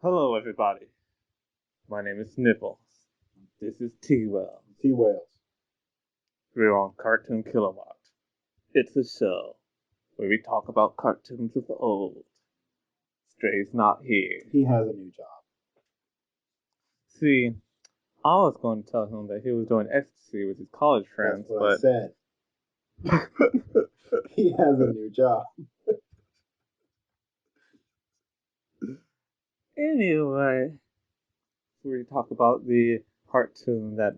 Hello, everybody. My name is Snipples. This is T-Well. T-Wales. We're on Cartoon Kilowatt. It's a show where we talk about cartoons of old. Stray's not here. He has a new job. See, I was going to tell him that he was doing ecstasy with his college friends, That's what I said. He has a new job. Anyway, we talk about the cartoon that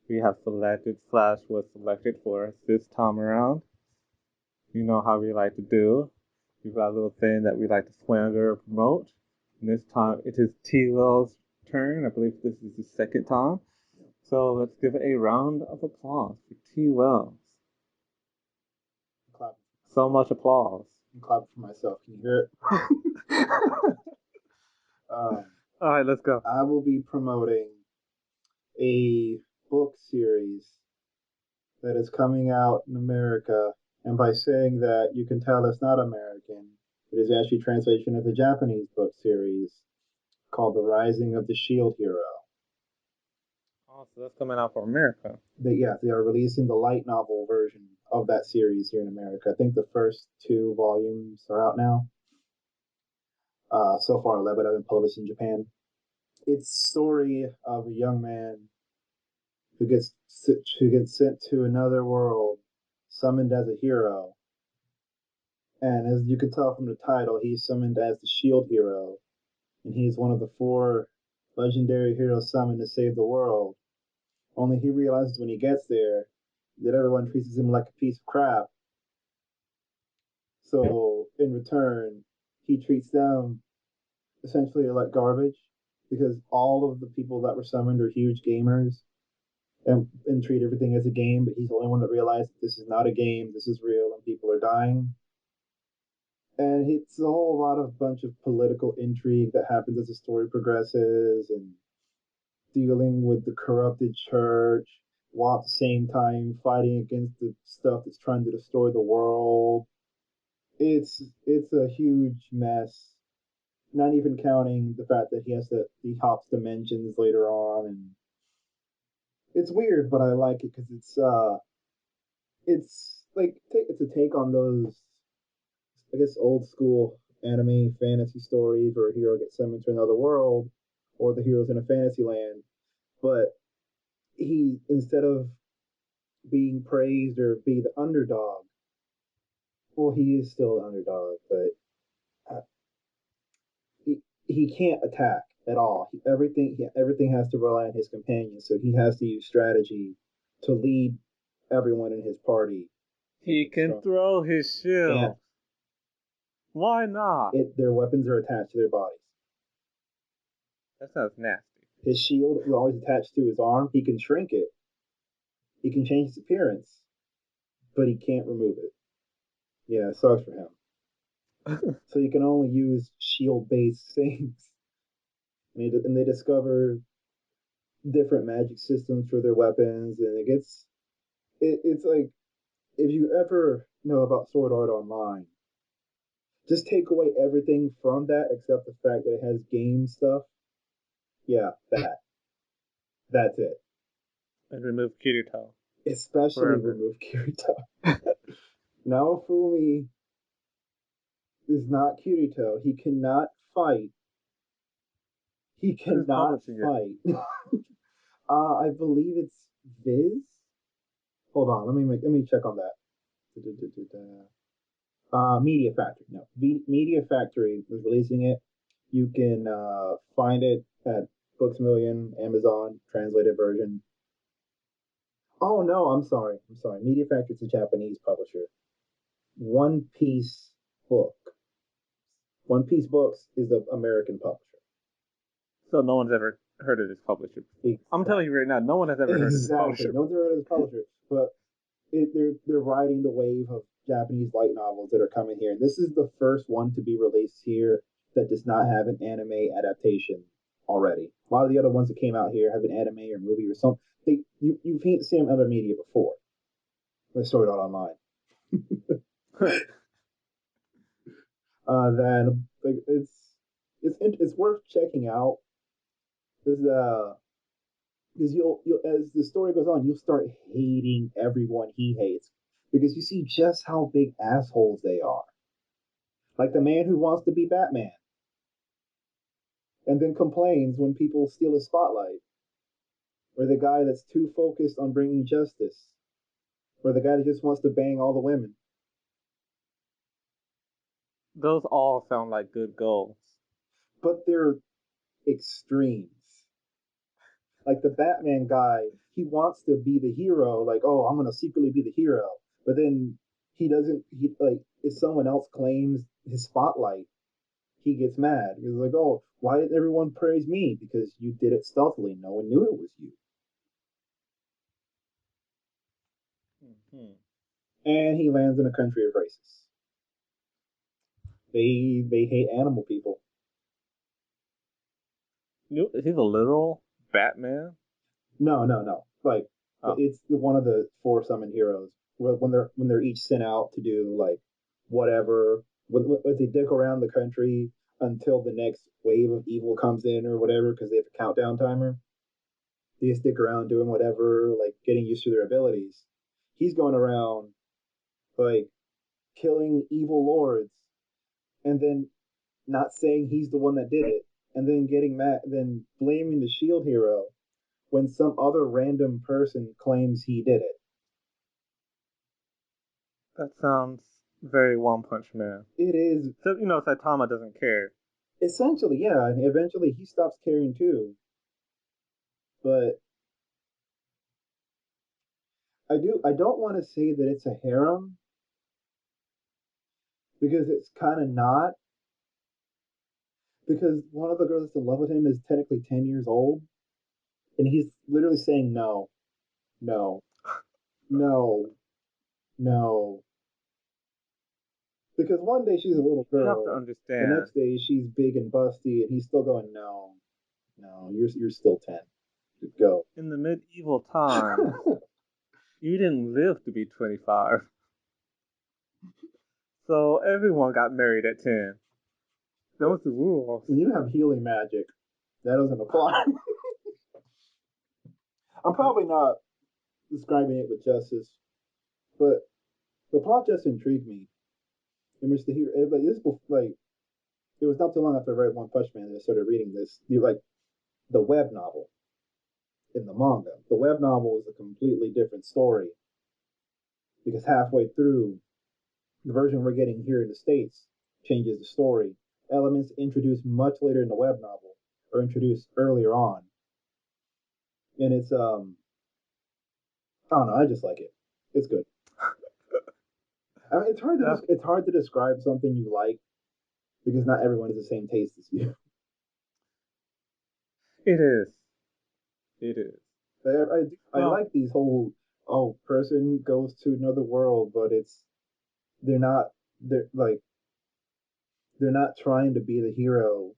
we have selected / was selected for us this time around. You know how we like to do. We've got a little thing that we like to slander or promote. And this time it is T-Well's turn. I believe this is the second time. So let's give a round of applause for T-Wells. Clap. So much applause. I'm clapping for myself. Can you hear it? Alright, let's go. I will be promoting a book series that is coming out in America. And by saying that, you can tell it's not American. It is actually a translation of a Japanese book series called The Rising of the Shield Hero. Oh, so that's coming out for America. They are releasing the light novel version of that series here in America. I think the first 2 volumes are out now. So far, 11 have been published in Japan. It's the story of a young man who gets sent to another world, summoned as a hero. And as you can tell from the title, he's summoned as the Shield Hero, and he's one of the 4 legendary heroes summoned to save the world. Only he realizes when he gets there that everyone treats him like a piece of crap. So in return, he treats them essentially like garbage, because all of the people that were summoned are huge gamers and treat everything as a game, but he's the only one that realized that this is not a game, this is real, and people are dying. And it's a whole lot of bunch of political intrigue that happens as the story progresses, and dealing with the corrupted church, while at the same time fighting against the stuff that's trying to destroy the world. It's a huge mess. Not even counting the fact that he hops dimensions later on, and it's weird, but I like it because it's like it's a take on those, I guess, old school anime fantasy stories where a hero gets summoned to another world, or the hero's in a fantasy land, but he, instead of being praised or be the underdog, well, he is still an underdog, but he can't attack at all. Everything has to rely on his companions, so he has to use strategy to lead everyone in his party. He can throw his shield. Yeah. Why not? Their weapons are attached to their bodies. That sounds nasty. His shield is always attached to his arm. He can shrink it. He can change its appearance, but he can't remove it. Yeah, it sucks for him. So you can only use shield-based things. And they discover different magic systems for their weapons, and it's like, if you ever know about Sword Art Online, just take away everything from that except the fact that it has game stuff. Yeah, that's it. And remove Kirito. Especially Forever. remove Kirito. Naofumi is not Kirito. He cannot fight. He cannot fight. I believe it's Viz. Hold on, let me check on that. Media Factory. No, Media Factory was releasing it. You can find it at Books Million, Amazon, translated version. Oh no, I'm sorry. I'm sorry. Media Factory is a Japanese publisher. One Piece Book. One Piece Books is the American publisher. So no one's ever heard of this publisher before. I'm Exactly. telling you right now, no one has ever heard of this Exactly. publisher No one's ever heard of this publisher, but they're riding the wave of Japanese light novels that are coming here. And this is the first one to be released here that does not have an anime adaptation already. A lot of the other ones that came out here have an anime or movie or something. You've seen them in other media before. They saw it out online. before. Then like, it's worth checking out. This because you'll as the story goes on, you'll start hating everyone he hates because you see just how big assholes they are. Like the man who wants to be Batman and then complains when people steal his spotlight, or the guy that's too focused on bringing justice, or the guy that just wants to bang all the women. Those all sound like good goals. But they're extremes. Like the Batman guy, he wants to be the hero, like, oh, I'm gonna secretly be the hero. But then he doesn't he like if someone else claims his spotlight, he gets mad. He's like, oh, why did everyone praise me? Because you did it stealthily. No one knew it was you. Mm-hmm. And he lands in a country of racists. They hate animal people. He's a literal Batman. No, no, no. Like Oh, it's one of the four summoned heroes. When they're each sent out to do like whatever, when they dick around the country until the next wave of evil comes in or whatever, because they have a countdown timer. They stick around doing whatever, like getting used to their abilities. He's going around like killing evil lords and then not saying he's the one that did it, and then getting mad, then blaming the shield hero when some other random person claims he did it. that sounds very One Punch Man. It is So Saitama doesn't care. essentially, yeah, and eventually he stops caring too. But I don't want to say that it's a harem because it's kind of not. Because one of the girls that's in love with him is technically 10 years old, and he's literally saying no, no, no, no. Because one day she's a little You have to girl, the understand. next day she's big and busty, and he's still going, no, no, you're still 10. Just go. In the medieval times, you didn't live to be 25, so everyone got married at 10. That was the rules. When you have healing magic, that doesn't apply. I'm probably not describing it with justice, but the plot just intrigued me. In which the hero, like this, like it was not too long after I read One Punch Man that I started reading this. You like the web novel in the manga. The web novel is a completely different story because halfway through, the version we're getting here in the States changes the story. Elements introduced much later in the web novel are introduced earlier on. And I don't know, I just like it. It's good. I mean, Yeah, it's hard to describe something you like because not everyone has the same taste as you. it is. It is. I Well, like these whole person goes to another world, but they're not they're like they're not trying to be the hero.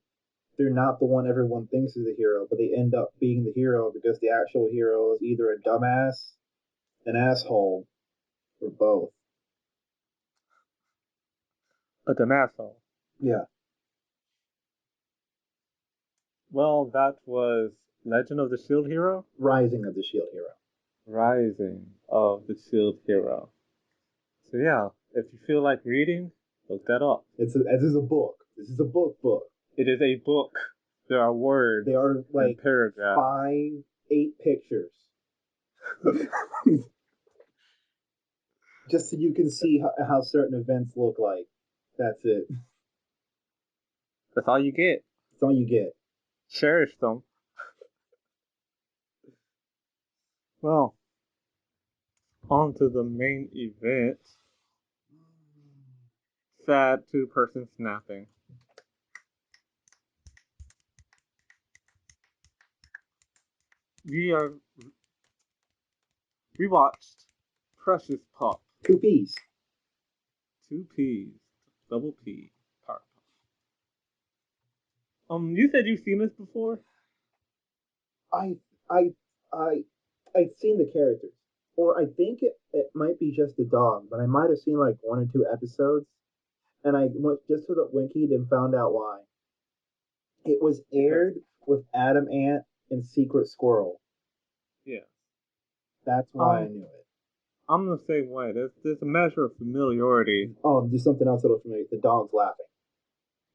They're not the one everyone thinks is the hero, but they end up being the hero because the actual hero is either a dumbass, an asshole, or both. a Damaso. Yeah, Well, that was Legend of the Shield Hero? Rising of the Shield Hero. Rising of the Shield Hero. So, yeah, if you feel like reading, look that up. This is a book. This is a book. It is a book. There are They words are and like paragraphs. 5, 8 pictures, just so you can see how certain events look like. That's it. That's all you get. That's all you get. Cherish them. Well, on to the main event. Sad two-person snapping. We are we watched Precious Pop. Two P's. Two P's. Double P. Part. You said you've seen this before? I I I I'd seen the characters, or I think it might be just the dog, but I might have seen like one or two episodes, and I went just to the wiki and found out why. It was Okay. aired with Adam Ant and Secret Squirrel. Yeah. That's why I Um, knew it. I'm the same way. There's a measure of familiarity. Oh, there's something else that'll familiar. The dog's laughing.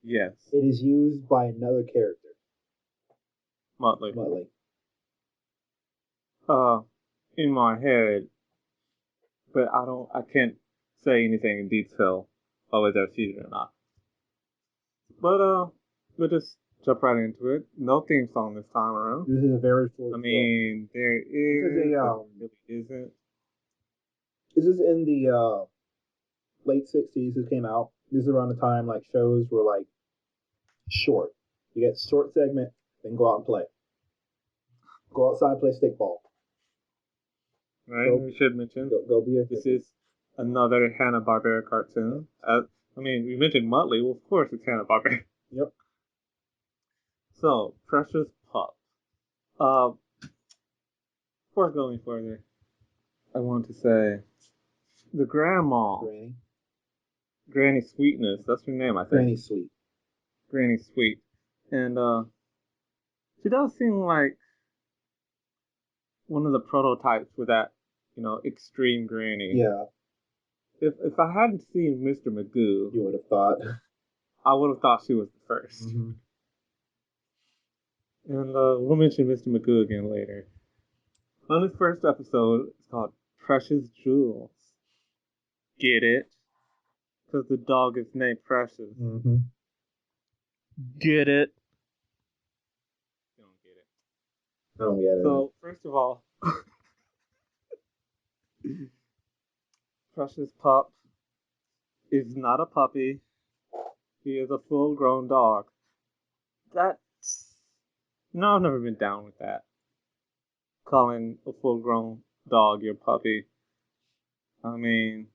Yes. It is used by another character, Muttley. Muttley. Uh, in my head, but I can't say anything in detail of whether I've seen it or not. But we'll just jump right into it. No theme song this time around. This is a very short I film. mean, there This is is, a but there really isn't. this is in the late '60s. This came out. This is around the time like shows were like short. You get short segment, then go out and play. Go outside, play stickball. Right? Go, We should mention go be a this hippie. is another Hanna-Barbera cartoon. I mean, we mentioned Muttley. Well, of course it's Hanna-Barbera. Yep. So, Precious Pup. Before going further, I want to say the grandma, Granny. Granny Sweetness. That's her name, I think. Granny Sweet. Granny Sweet, and she does seem like one of the prototypes for that, extreme granny. Yeah, If I hadn't seen Mr. Magoo, you would have thought. I would have thought she was the 1st. Mm-hmm. And we'll mention Mr. Magoo again later. On this first episode, it's called Precious Jewels. Get it? Because the dog is named Precious. Mm-hmm. Get it? You don't get it. I don't get it. So, first of all, Precious Pup is not a puppy. He is a full-grown dog. That's... No, I've never been down with that. Calling a full-grown dog your puppy. I mean,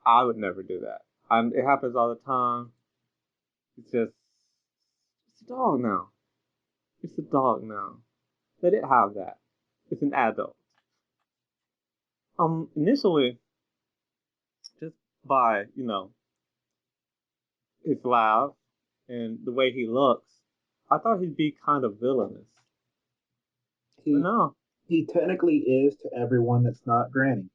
I would never do that. It happens all the time. It's a dog now. It's a dog now. Let it have that. It's an adult. Initially, just by, his laugh and the way he looks, I thought he'd be kind of villainous. But He no. he technically is to everyone that's not Granny.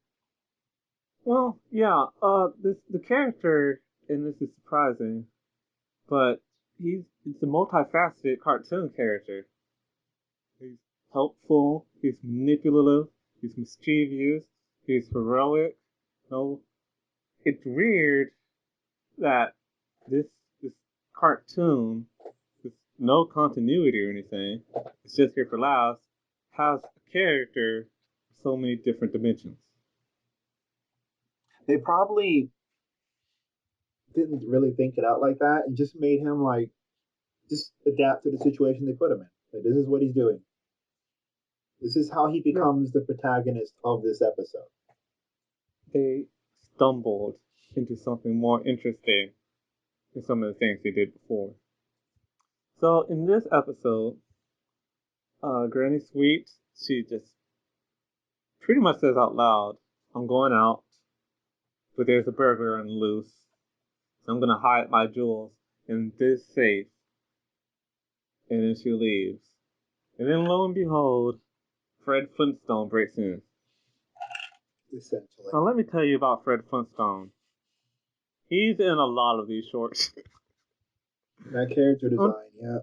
Well, yeah, the character in this is surprising, but it's a multifaceted cartoon character. He's helpful, he's manipulative, he's mischievous, he's heroic. No, it's weird that this this cartoon, with no continuity or anything, it's just here for laughs, has a character with so many different dimensions. They probably didn't really think it out like that and just made him like just adapt to the situation they put him in. Like this is what he's doing. This is how he Yeah, becomes the protagonist of this episode. they stumbled into something more interesting than some of the things they did before. So in this episode, Granny Sweet, she just pretty much says out loud, "I'm going out, but there's a burglar on the loose, so I'm gonna hide my jewels in this safe." And then she leaves. And then lo and behold, Fred Flintstone breaks in. Essentially, Now let me tell you about Fred Flintstone. He's in a lot of these shorts. that character design, yeah.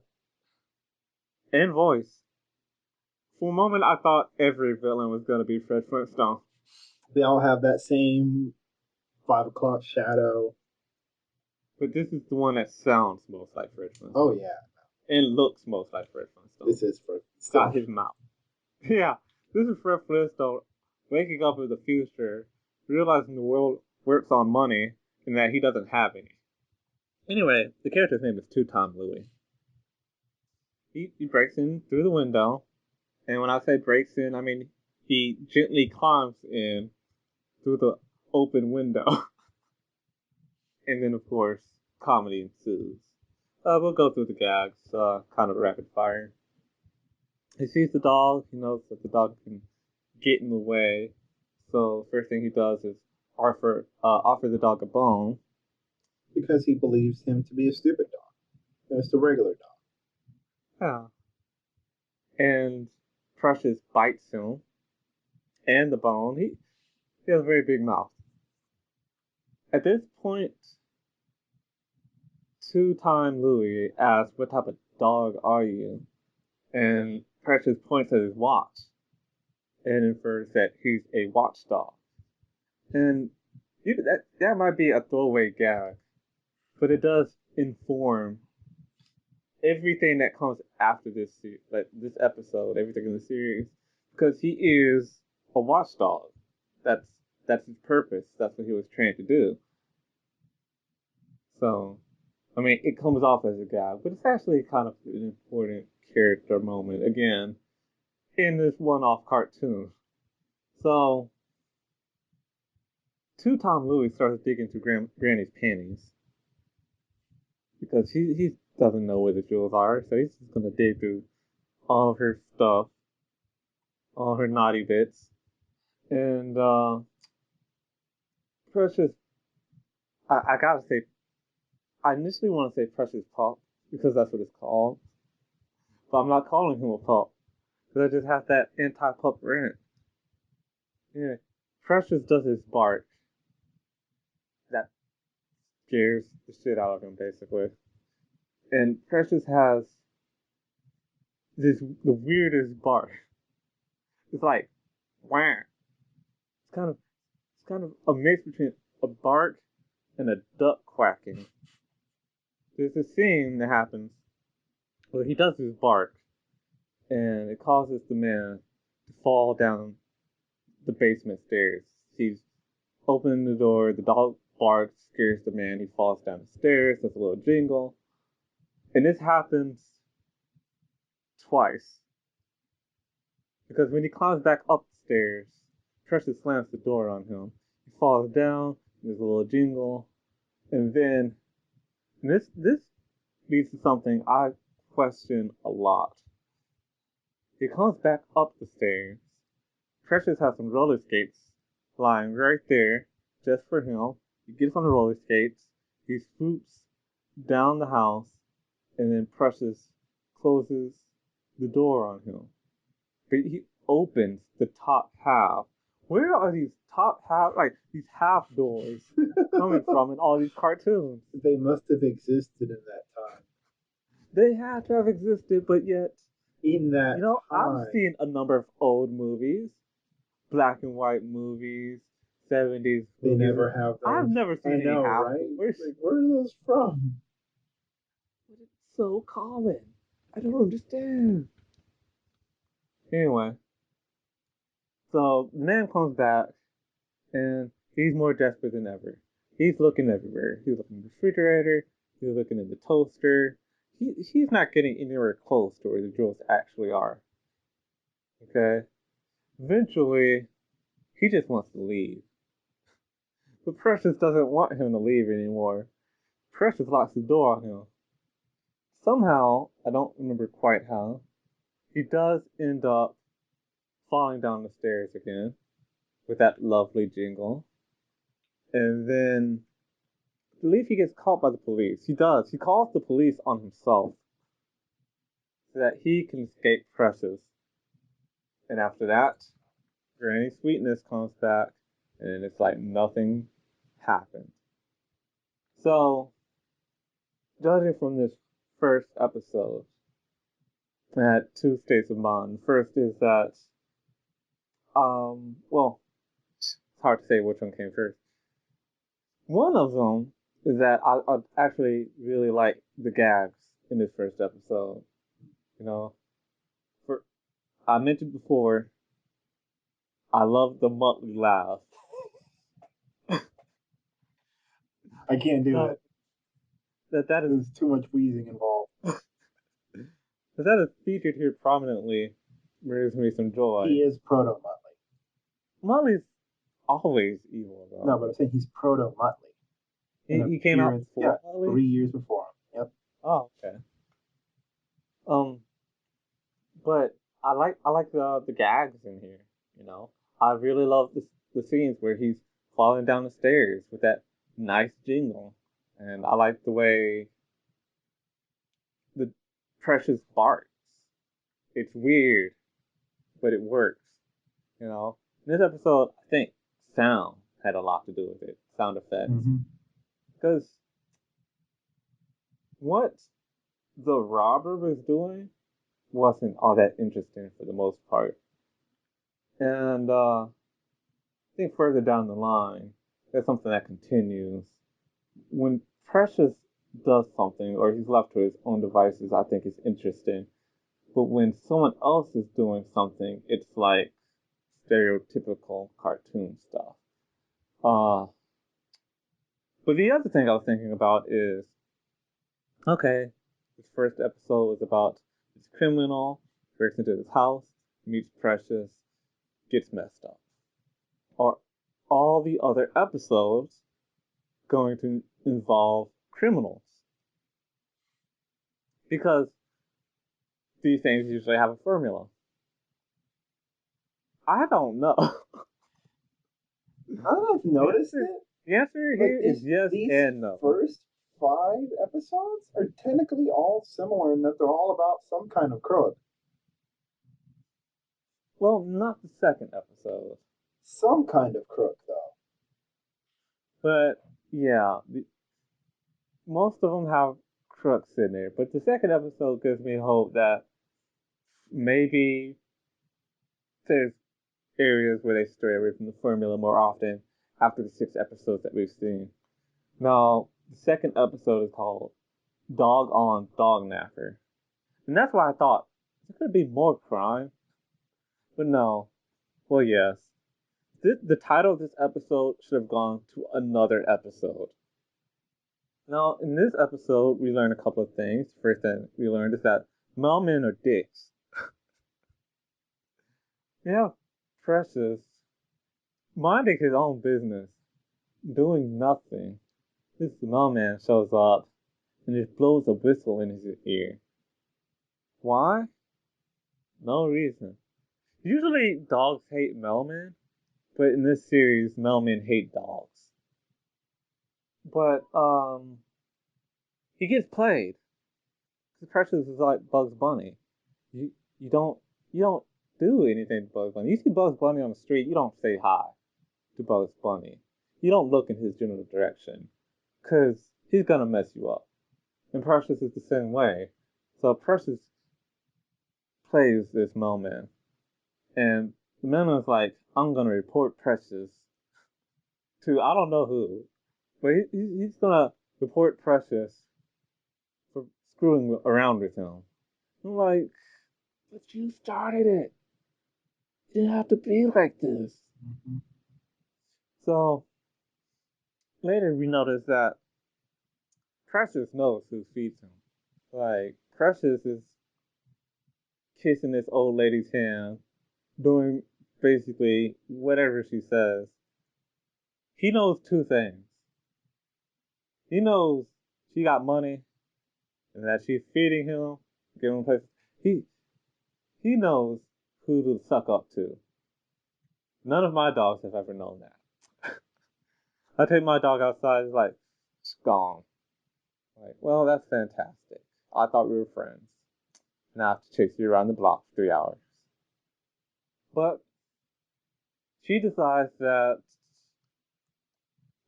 And voice. For a moment, I thought every villain was gonna be Fred Flintstone. They all have that same 5 o'clock shadow. But this is the one that sounds most like Fred Flintstone. Oh yeah, And looks most like Fred Flintstone. this is for Got his mouth. Yeah. This is Fred Flintstone waking up in the future, realizing the world works on money and that he doesn't have any. Anyway, the character's name is Two Tom Louie. He breaks in through the window, and when I say breaks in, I mean he gently climbs in through the open window. And then, of course, comedy ensues. We'll go through the gags, kind of rapid fire. He sees the dog. He knows that the dog can get in the way. So first thing he does is offer the dog a bone. because he believes him to be a stupid dog. It's a regular dog. Yeah. And Precious bites him and the bone. He has a very big mouth. At this point, two-time Louie asks, "What type of dog are you?" And Precious points at his watch and infers that he's a watchdog. And that might be a throwaway gag, but it does inform everything that comes after like this episode, everything in the series, because he is a watchdog. That's that's his purpose. That's what he was trained to do. So, I mean, it comes off as a gag, but it's actually kind of an important character moment again in this one-off cartoon. So, Two Tom Louie starts digging through Granny's panties because he doesn't know where the jewels are, so he's just gonna dig through all of her stuff, all her naughty bits, and Precious. I gotta say, I initially want to say Precious Pup because that's what it's called, but I'm not calling him a pup because I just have that anti-pup rant. Yeah, Precious does his bark that scares the shit out of him basically, and Precious has the weirdest bark. It's like wham. It's kind of a mix between a bark and a duck quacking. There's a scene that happens where he does his bark, and it causes the man to fall down the basement stairs. He's opening the door, the dog barks, scares the man, he falls down the stairs, there's a little jingle. And this happens twice. Because when he climbs back up the stairs, Precious slams the door on him. He falls down, there's a little jingle, and then and this leads to something I question a lot. He comes back up the stairs. Precious has some roller skates lying right there just for him. He gets on the roller skates, he swoops down the house, and then Precious closes the door on him. But he opens the top half. Where are these top half, like these half doors, coming from in all these cartoons? They must have existed in that time. They had to have existed, but yet, In that I've time, seen a number of old movies, black and white movies, 70s they movies. never have I've those. never I seen any know, half right? doors, Like, where are those from? but it's so common. I don't understand. Anyway, so the man comes back and he's more desperate than ever. He's looking everywhere. He's looking in the refrigerator. He's looking in the toaster. He's not getting anywhere close to where the jewels actually are. Okay. Eventually, he just wants to leave. But Precious doesn't want him to leave anymore. Precious locks the door on him. Somehow, I don't remember quite how, he does end up falling down the stairs again with that lovely jingle. And then I believe he gets caught by the police. He does. He calls the police on himself so that he can escape Precious. And after that, Granny Sweetness comes back, and it's like nothing happened. So, judging from this first episode, I had two states of mind. The first is that, well, it's hard to say which one came first. One of them is that I actually really like the gags in this first episode. You know, for I mentioned before I love the Muttley laugh. I can't do No, it. that is There's too much wheezing involved. that is featured here prominently brings me some joy. He is proto Muttley. Muttley's always evil No, though. but I'm saying he's proto Muttley. An He came out appearance, yeah, before Muttley. 3 years before him. Yep. Oh, okay. Um, but I like the gags in here. You know, I really love the scenes where he's falling down the stairs with that nice jingle, and I like the way the Precious barks. It's weird, but it works. You know, in this episode, I think sound had a lot to do with it, sound effects, Mm-hmm. because what the robber was doing wasn't all that interesting for the most part, and I think further down the line, there's something that continues. When Precious does something or he's left to his own devices, I think it's interesting. But when someone else is doing something, it's like stereotypical cartoon stuff. Uh, but the other thing I was thinking about is okay, this first episode is about this criminal breaks into his house, meets Precious, gets messed up. Are all the other episodes going to involve criminals? Because these things usually have a formula. I don't know. I don't know if you've the noticed answer, it. the answer Like here is yes these and no. first 5 episodes are technically all similar in that they're all about some kind of crook. Well, not the second episode, Some kind of crook, though. but yeah, most of them have crooks in there. But the second episode gives me hope that maybe there's areas where they stray away from the formula more often after the 6 episodes that we've seen. Now, the second episode is called Dog on Dog Napper. And that's why I thought there could be more crime. But no. Well, yes. The title of this episode should have gone to another episode. Now, in this episode, we learn a couple of things. First thing we learned is that mailmen are dicks. Yeah, Precious, minding his own business, doing nothing. This mailman shows up and just blows a whistle in his ear. Why? No reason. Usually dogs hate mailmen, but in this series, mailmen hate dogs. But he gets played. Because Precious is like Bugs Bunny. You you don't you don't do anything to Bugs Bunny. You see Bugs Bunny on the street, you don't say hi to Bugs Bunny. You don't look in his general direction, cause he's gonna mess you up. And Precious is the same way. So Precious plays this mailman, and the mailman's like, "I'm gonna report Precious to I don't know who, but he's gonna report Precious for screwing around with him." I'm like, but you started it. You didn't have to be like this. Mm-hmm. So later we notice that Precious knows who feeds him. Like Precious is kissing this old lady's hand, doing basically whatever she says. He knows two things. He knows she got money and that she's feeding him, giving him places. He he knows who to suck up to. None of my dogs have ever known that. I take my dog outside, it's like, it's gone. Like, well, that's fantastic. I thought we were friends. Now I have to chase you around the block for 3 hours. But she decides that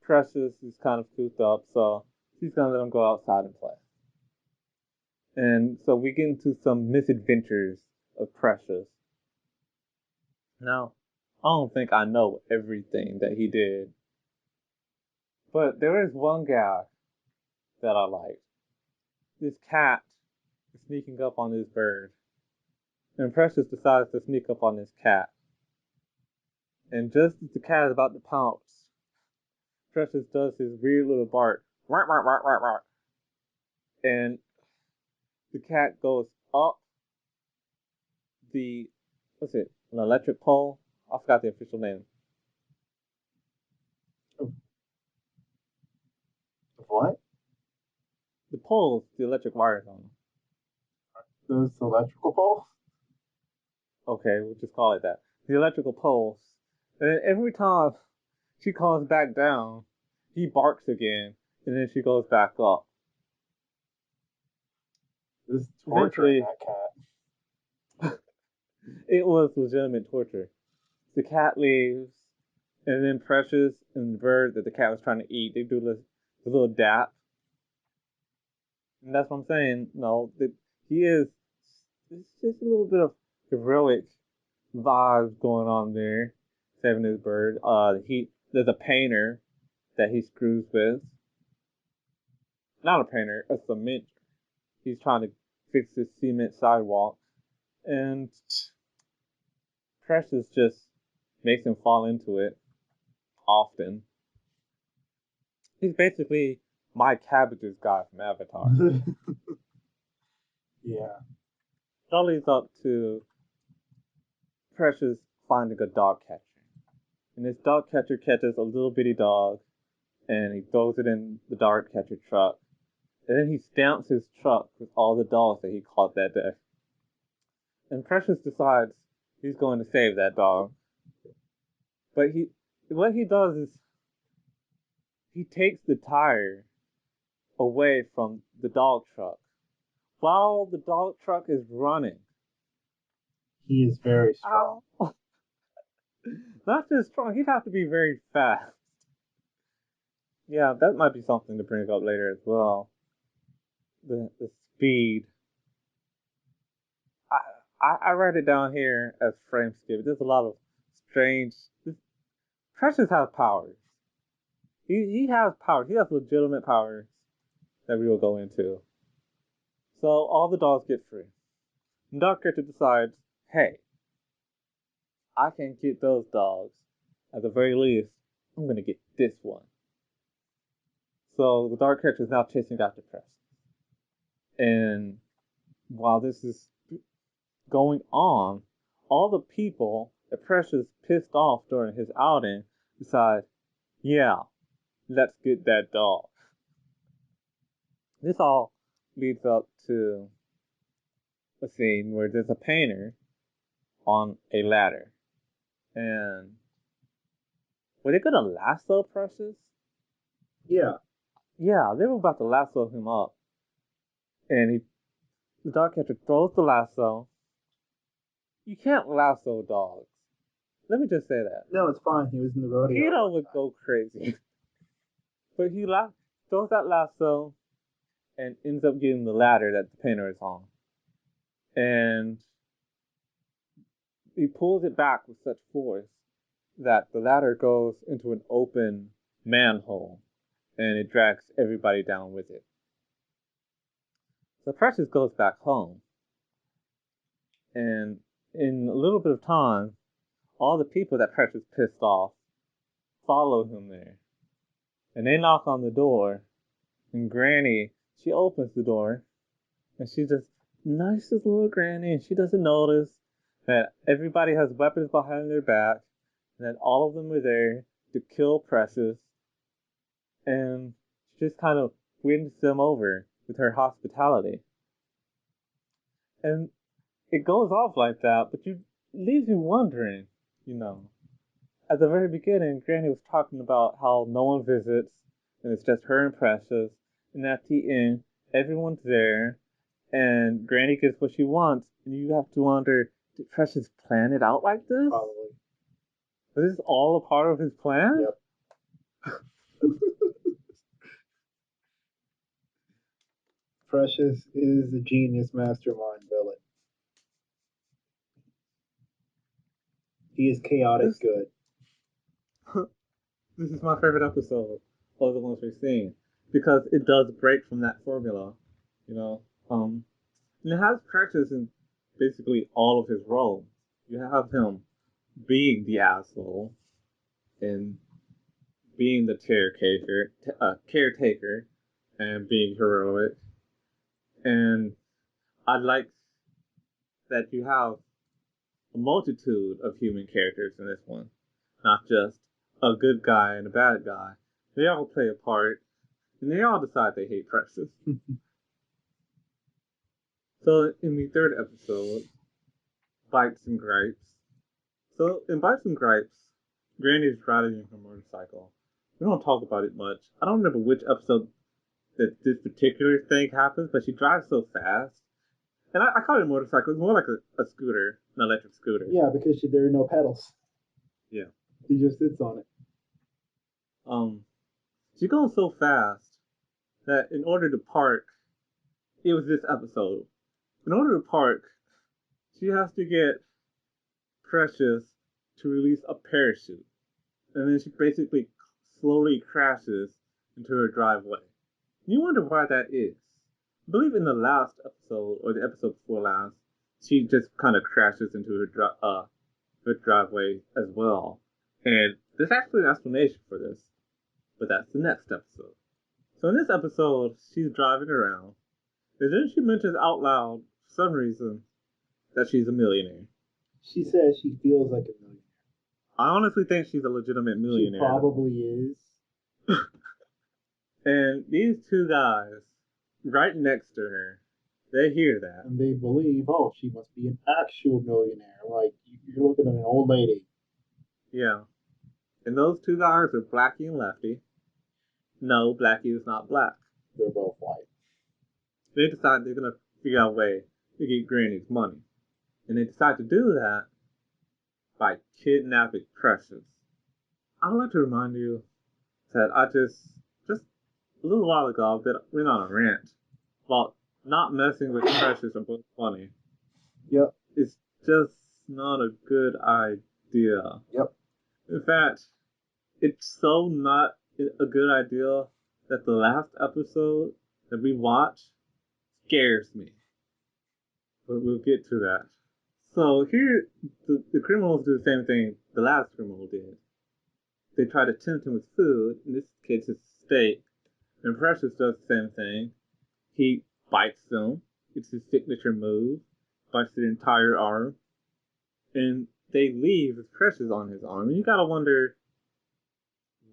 Precious is kind of cooped up, so she's gonna let him go outside and play. And so we get into some misadventures of Precious. Now, I don't think I know everything that he did, but there is one guy that I liked. This cat is sneaking up on this bird, and Precious decides to sneak up on this cat. And just as the cat is about to pounce, Precious does his weird little bark, and the cat goes up the what's it, an electric pole? I forgot the official name. Of what? The poles, the electric wires on them. Those electrical poles? Okay, we'll just call it that. The electrical poles. And then every time she calls back down, he barks again, and then she goes back up. This is torturing Eventually, that cat. it was legitimate torture. The cat leaves, and then Precious and the bird that the cat was trying to eat, they do this little dap. And that's what I'm saying. No, that he is. It's just a little bit of heroic vibes going on there, saving his bird. There's a painter that he screws with. Not a painter, a cementer. He's trying to fix this cement sidewalk, and Precious just makes him fall into it often. He's basically my cabbages guy from Avatar. Yeah. It all leads up to Precious finding a dog catcher. And this dog catcher catches a little bitty dog and he throws it in the dog catcher truck. And then he stamps his truck with all the dogs that he caught that day. And Precious decides he's going to save that dog. But what he does is he takes the tire away from the dog truck while the dog truck is running. He is very strong. Ow. Not just strong, he'd have to be very fast. Yeah, that might be something to bring up later as well. The speed. I, I write it down here as frame skip. There's a lot of strange. Precious has powers. He has powers. He has legitimate powers that we will go into. So all the dogs get free. And Dog Catcher decides, hey, I can get those dogs. At the very least, I'm gonna get this one. So the Dog Catcher is now chasing after Precious. And while this is going on, all the people that Precious pissed off during his outing decide, yeah, let's get that dog. This all leads up to a scene where there's a painter on a ladder. And were they gonna lasso Precious? Yeah. Yeah, they were about to lasso him up. And the dog catcher throws the lasso. You can't lasso dogs. Let me just say that. No, it's fine. He was in the rodeo. Keto would go crazy. But he throws that lasso and ends up getting the ladder that the painter is on. And he pulls it back with such force that the ladder goes into an open manhole and it drags everybody down with it. So Precious goes back home. And in a little bit of time, all the people that Precious pissed off follow him there. And they knock on the door. And Granny, she opens the door. And she's just nicest little Granny. And she doesn't notice that everybody has weapons behind their back. And that all of them are there to kill Precious. And she just kind of wins them over with her hospitality. And it goes off like that, but it leaves you wondering, you know. At the very beginning, Granny was talking about how no one visits, and it's just her and Precious. And at the end, everyone's there, and Granny gets what she wants, and you have to wonder, did Precious plan it out like this? Probably. Was this all a part of his plan? Yep. Precious is a genius mastermind villain. He is chaotic This, good. this is my favorite episode of the ones we've seen because it does break from that formula, you know. And it has Precious in basically all of his roles. You have him being the asshole and being the caretaker and being heroic. And I like that you have a multitude of human characters in this one, not just a good guy and a bad guy. They all play a part, and they all decide they hate Precious. So in the third episode, Bites and Gripes. So in Bites and Gripes, Granny's riding her motorcycle. We don't talk about it much. I don't remember which episode that this particular thing happens, but she drives so fast. And I call it a motorcycle. It's more like a scooter, an electric scooter. Yeah, because there are no pedals. Yeah. He just sits on it. Um, she's going so fast that in order to park, it was this episode. In order to park, she has to get Precious to release a parachute. And then she basically slowly crashes into her driveway. And you wonder why that is. I believe in the last episode, or the episode before last, she just kind of crashes into her driveway as well. And there's actually an explanation for this, but that's the next episode. So in this episode, she's driving around, and then she mentions out loud, for some reason, that she's a millionaire. She says she feels like a millionaire. I honestly think she's a legitimate millionaire. She probably is. And these two guys, right next to her, they hear that. And they believe, oh, she must be an actual millionaire. Like, you're looking at an old lady. Yeah. And those two guys are Blackie and Lefty. No, Blackie is not black. They're both white. They decide they're going to figure out a way to get Granny's money. And they decide to do that by kidnapping Precious. I would like to remind you that I just a little while ago, went on a rant about not messing with Precious or Bugs Bunny. Yep. It's just not a good idea. Yep. In fact, it's so not a good idea that the last episode that we watched scares me. But we'll get to that. So here, the criminals do the same thing the last criminal did. They try to tempt him with food. In this case, it's steak. And Precious does the same thing. He bites them. It's his signature move. Bites the entire arm. And they leave with Precious on his arm. And you gotta wonder,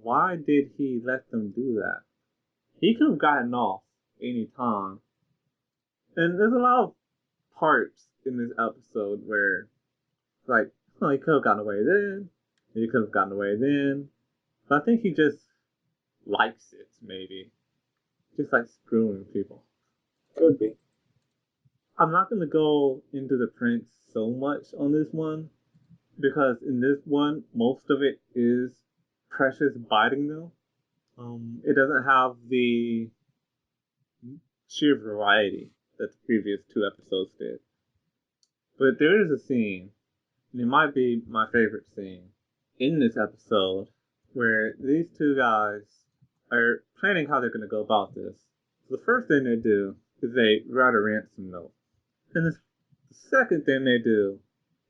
why did he let them do that? He could have gotten off any time. And there's a lot of parts in this episode where, like, oh, he could have gotten away then. He could have gotten away then. But I think he just likes it, maybe. Just like screwing people. Could be. I'm not going to go into the pranks so much on this one because in this one, most of it is Precious biting them. It doesn't have the sheer variety that the previous two episodes did. But there is a scene, and it might be my favorite scene, in this episode where these two guys are planning how they're going to go about this. So the first thing they do is they write a ransom note. And the second thing they do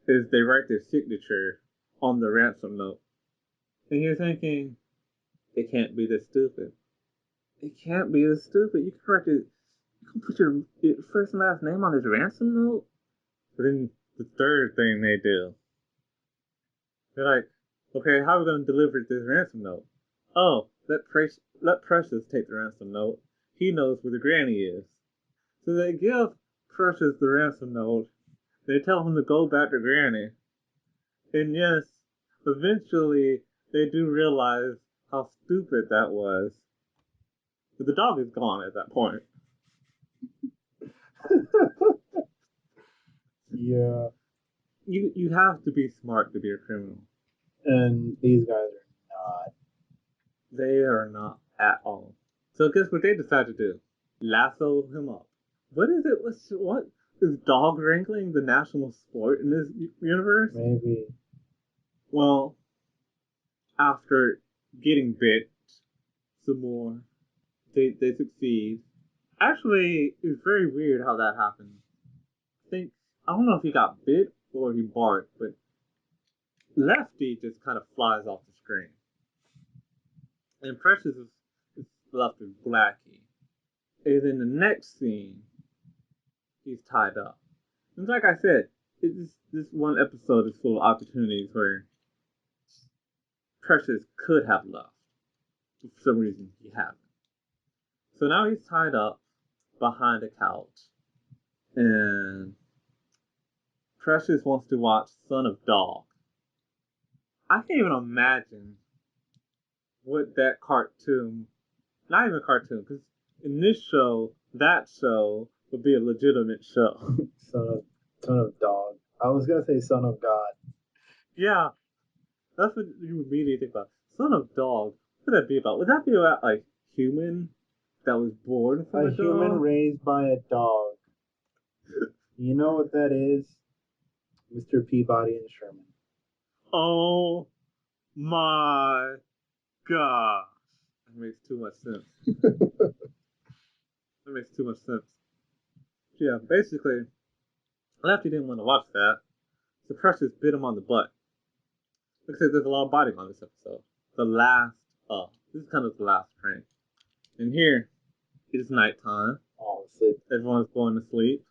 is they write their signature on the ransom note. And you're thinking, it can't be this stupid. It can't be this stupid. You can write it. You can put your first and last name on this ransom note. But then the third thing they do, they're like, okay, how are we going to deliver this ransom note? Oh, let Precious take the ransom note. He knows where the granny is. So they give Precious the ransom note. They tell him to go back to Granny. And yes, eventually they do realize how stupid that was. But the dog is gone at that point. Yeah. You have to be smart to be a criminal. And these guys are not. They are not at all. So guess what they decide to do? Lasso him up. What is it? What is dog wrangling the national sport in this universe? Maybe. Well, after getting bit some more, they succeed. Actually, it's very weird how that happened. I don't know if he got bit or he barked, but Lefty just kind of flies off the screen. And Precious is left with Blackie. And then the next scene, he's tied up. And like I said, this one episode is full of opportunities where Precious could have left. But for some reason, he hasn't. So now he's tied up behind a couch. And Precious wants to watch Son of Dog. I can't even imagine what that cartoon, not even a cartoon, because in this show, that show would be a legitimate show. Son of son of dog. I was gonna say son of God. Yeah, that's what you immediately think about. Son of Dog, what would that be about? Would that be about, like, human that was born from A a human dog? raised by a dog. You know what that is? Mr. Peabody and Sherman. Oh my gosh. That makes too much sense. That makes too much sense. Yeah, basically, Lefty didn't want to watch that, so Precious bit him on the butt. Like I said, there's a lot of biting on this episode. The last, this is kind of the last prank. And here, it is nighttime. Oh, sleep. Everyone's going to sleep.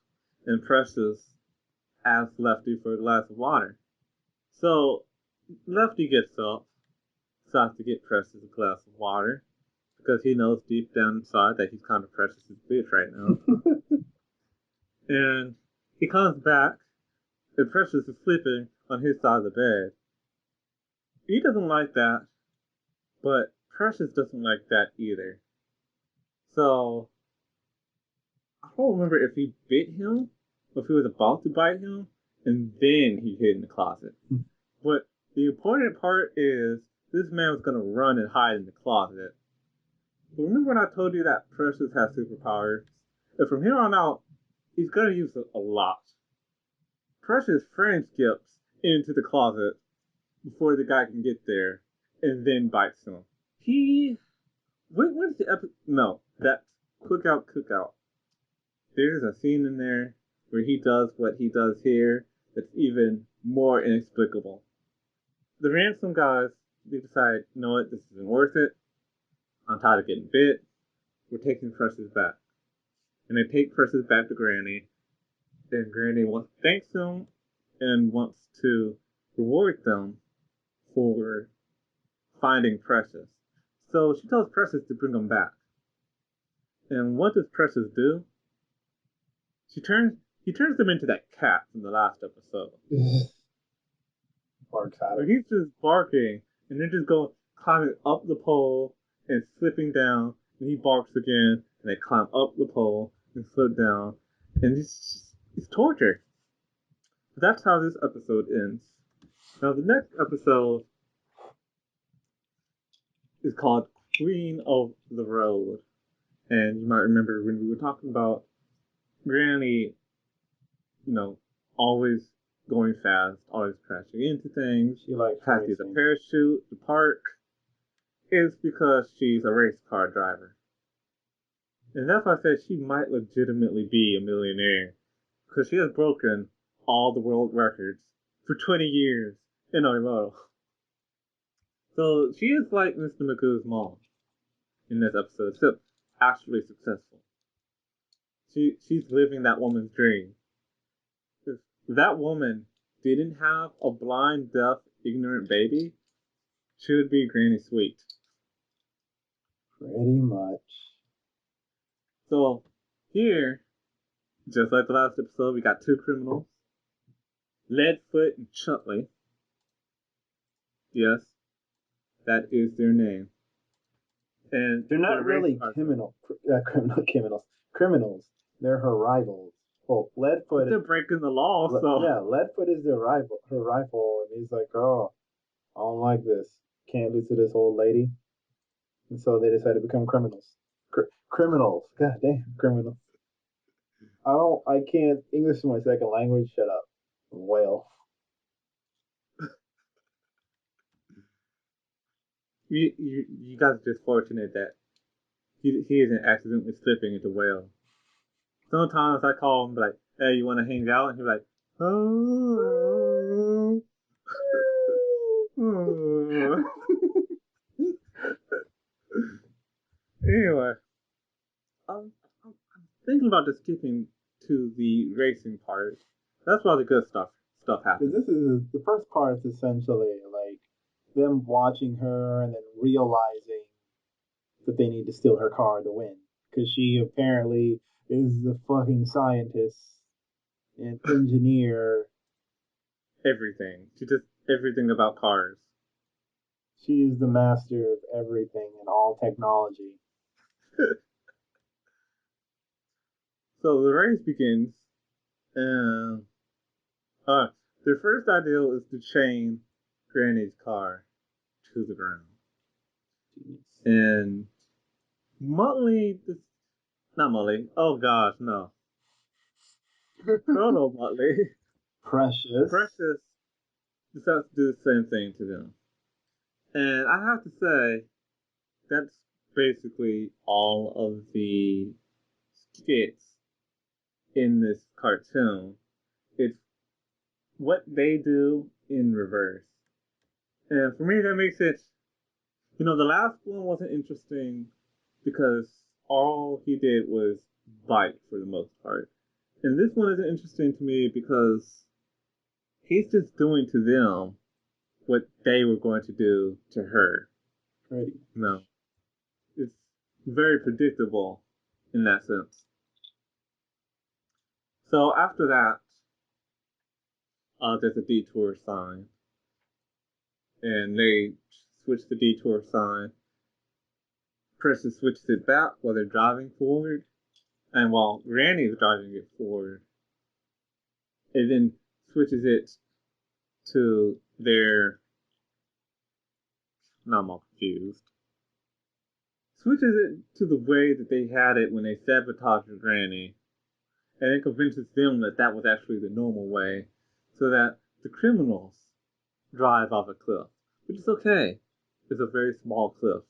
And Precious asks Lefty for a glass of water. So, Lefty gets up, decides to get Precious a glass of water, because he knows deep down inside that he's kind of Precious's bitch right now. And he comes back, and Precious is sleeping on his side of the bed. He doesn't like that, but Precious doesn't like that either. So I don't remember if he bit him or if he was about to bite him, and then he hid in the closet. But the important part is this man was gonna run and hide in the closet. But remember when I told you that Precious has superpowers? And from here on out, he's gonna use it a lot. Precious friend skips into the closet before the guy can get there, and then bites him. He when's the episode? No, that's Cookout. There's a scene in there where he does what he does here that's even more inexplicable. The ransom guys, they decide, you know what, this isn't worth it. I'm tired of getting bit. We're taking Precious back. And they take Precious back to Granny. And Granny thanks them and wants to reward them for finding Precious. So she tells Precious to bring them back. And what does Precious do? He turns them into that cat from the last episode. Barks at Where him. he's just barking and they're just going climbing up the pole and slipping down, and he barks again and they climb up the pole and slip down, and it's torture. But that's how this episode ends. Now the next episode is called Queen of the Road. And you might remember when we were talking about Granny, you know, always going fast, always crashing into things, She likes has to use a racing. parachute to park, is because she's a race car driver. And that's why I said she might legitimately be a millionaire. Because she has broken all the world records for 20 years in a row. So she is like Mr. Magoo's mom in this episode, except actually successful. She's living that woman's dream. If that woman didn't have a blind, deaf, ignorant baby, she would be Granny Sweet. Pretty much. So here, just like the last episode, we got two criminals, Leadfoot and Chuntley. Yes, that is their name. And They're not race really car criminals. They're her rivals. Well, But Leadfoot, they're breaking the law, so yeah, Leadfoot is their rival, her rival, and he's like, "Oh, I don't like this. Can't lose to this old lady," and so they decide to become criminals. Criminals, god damn, criminals. I can't. English is my second language. Shut up. Whale. you guys are just fortunate that he isn't accidentally slipping into whale. Sometimes I call him like, "Hey, you want to hang out?" And he's like, "Oh." Anyway, I'm thinking about just skipping to the racing part. That's where all the good stuff Because happens. this is the first part is essentially like them watching her and then realizing that they need to steal her car to win. Because she apparently is the fucking scientist and engineer. Everything. She just everything about cars. She is the master of everything and all technology. So the race begins, and uh, their first idea is to chain Granny's car to the ground. And Muttley, not Muttley, oh gosh, no. Proto Muttley, Precious. Precious decides to do the same thing to them. And I have to say, that's basically all of the skits in this cartoon. It's what they do in reverse. And for me, that makes it, the last one wasn't interesting because all he did was bite for the most part. And this one isn't interesting to me because he's just doing to them what they were going to do to her. Pretty. No, it's very predictable in that sense. So after that, there's a detour sign, and they switch the detour sign. Precious switches it back while they're driving forward, and while Granny's driving it forward, it then switches it to their. Now I'm all confused. Switches it to the way that they had it when they sabotaged Granny, and then convinces them that that was actually the normal way, so that the criminals drive off a cliff, which is okay. It's a very small cliff.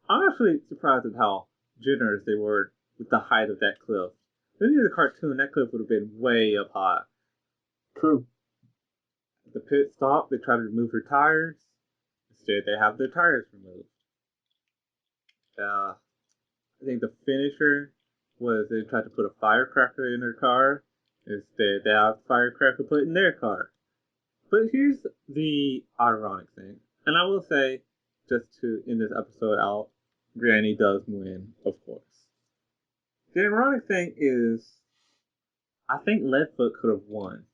I'm actually surprised at how generous they were with the height of that cliff. If you the cartoon, that cliff would have been way up high. True. At the pit stop, they try to remove her tires. Instead, they have their tires removed. I think the finisher was they tried to put a firecracker in her car. Instead, they have firecracker put in their car. But here's the ironic thing, and I will say, just to end this episode out, Granny does win, of course. The ironic thing is, I think Leadfoot could have won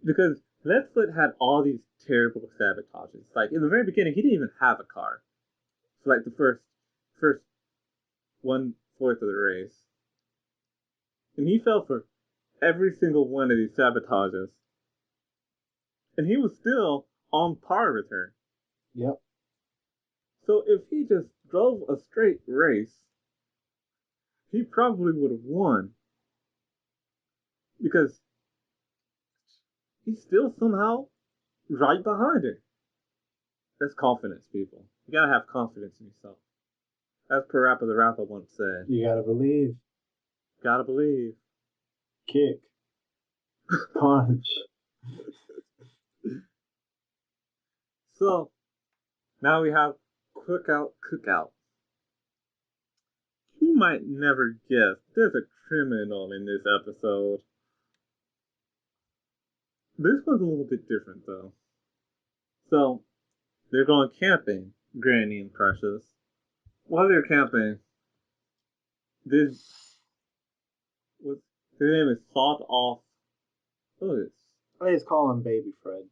because Leadfoot had all these terrible sabotages. Like in the very beginning, he didn't even have a car. So like the first 1/4 of the race, and he fell for every single one of these sabotages, and he was still on par with her. Yep. So if he just drove a straight race, he probably would have won because he's still somehow right behind her. That's confidence, people. You gotta have confidence in yourself. As per Rapper the Rapper once said, You gotta believe. gotta believe. Kick. Punch. So now we have Cookout. You might never guess there's a criminal in this episode. This one's a little bit different though. So they're going camping, Granny and Precious. While they're camping, this was his name is Sawed Off. What is I just call him Baby Fred.